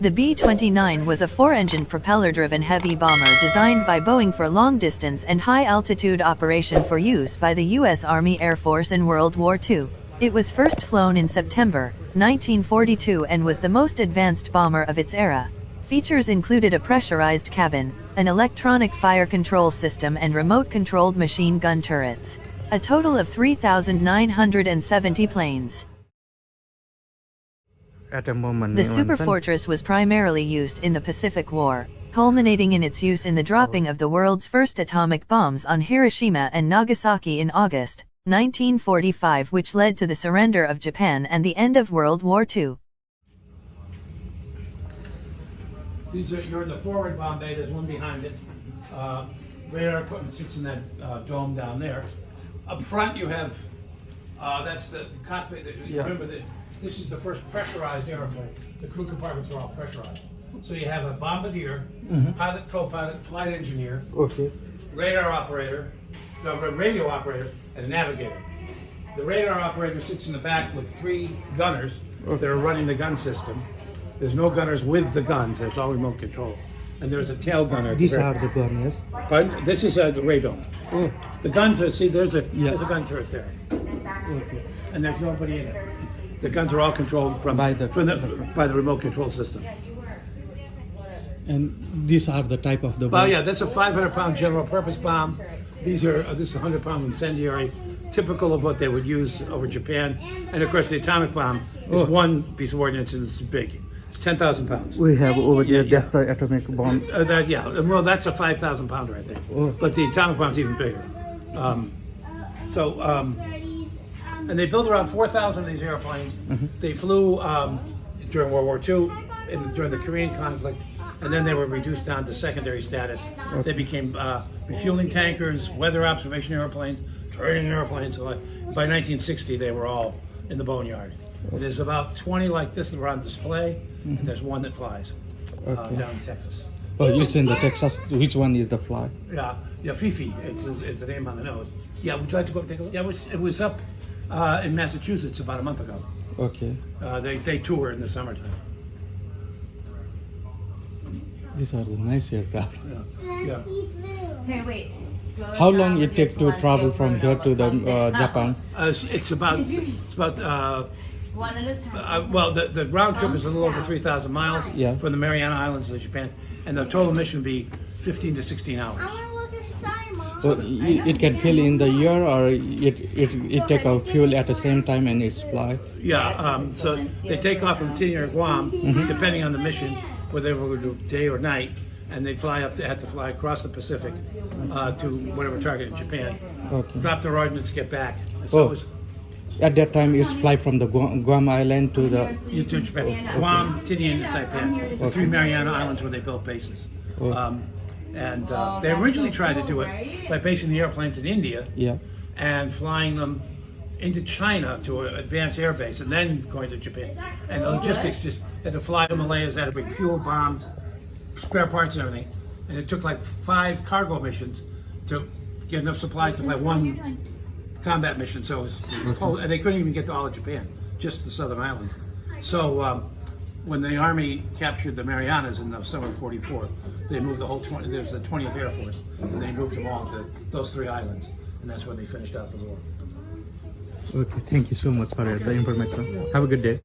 The B-29 was a four-engine propeller-driven heavy bomber designed by Boeing for long-distance and high-altitude operation for use by the U.S. Army Air Force in World War II. It was first flown in September 1942 and was the most advanced bomber of its era. Features included a pressurized cabin, an electronic fire control system and remote-controlled machine gun turrets. A total of 3,970 planes. At a moment, The Superfortress was primarily used in the Pacific War, culminating in its use in the dropping of the world's first atomic bombs on Hiroshima and Nagasaki in August 1945, which led to the surrender of Japan and the end of World War II. You're in the forward bomb bay, there's one behind it. Radar equipment sits in that dome down there. Up front you have, that's the cockpit. Remember that this is the first pressurized airplane. The crew compartments are all pressurized. So you have a bombardier, pilot, co-pilot, flight engineer, radar operator, radio operator, and a navigator. The radar operator sits in the back with three gunners that are running the gun system. There's no gunners with the guns, there's all remote control. And there's a tail gunner. These are the gunners. Pardon? This is a radome. Oh. The guns are, see, there's a gun turret there. Okay. And there's nobody in it. The guns are all controlled by the remote control system. And these are the type of the bomb? Well, yeah, that's a 500-pound general purpose bomb. This is a 100-pound incendiary, typical of what they would use over Japan. And of course, the atomic bomb is one piece of ordnance and it's big. It's 10,000 pounds. We have over there, that's the atomic bomb. Well, that's a 5,000 pounder, I think. But the atomic bomb's even bigger. And they built around 4,000 of these airplanes. They flew during World War II, during the Korean conflict, and then they were reduced down to secondary status. They became refueling tankers, weather observation airplanes, training airplanes. So by 1960, they were all in the boneyard. There's about 20 like this that are on display, and there's one that flies down in Texas. Oh, you said in the Texas, which one is the fly? Yeah, Fifi is the name on the nose. Yeah, would you like to go up and take a look? Yeah, it was up in Massachusetts about a month ago. Okay. They tour in the summertime. These are the nice aircraft. Yeah. Hey, wait. How long it take to travel from here to the Japan? It's about 1 at a time. well, the round trip is a little over 3,000 miles from the Mariana Islands to Japan, and the total mission would be 15 to 16 hours. So it can fill in the year, or it take out fuel at the same time and it's fly? Yeah, so they take off from Tinian or Guam, depending on the mission, whether they were going to do day or night, and they fly up. They have to fly across the Pacific to whatever target in Japan. Drop their ordnance, get back. So at that time, it's fly from the Guam Island to the Japan. Guam, Tinian, and Saipan, the three Mariana Islands where they built bases. They originally tried to do it by basing the airplanes in India and flying them into China to an advanced air base and then going to Japan. And the logistics just had to fly to Malayas, had to bring fuel, bombs, spare parts and everything. And it took like 5 cargo missions to get enough supplies to fly one combat mission. So it was, and they couldn't even get to all of Japan, just the southern island. So when the Army captured the Marianas in the summer of '44, they moved the whole there's the 20th Air Force, and they moved them all to those 3 islands, and that's where they finished out the war. Okay, thank you so much for the information. Have a good day.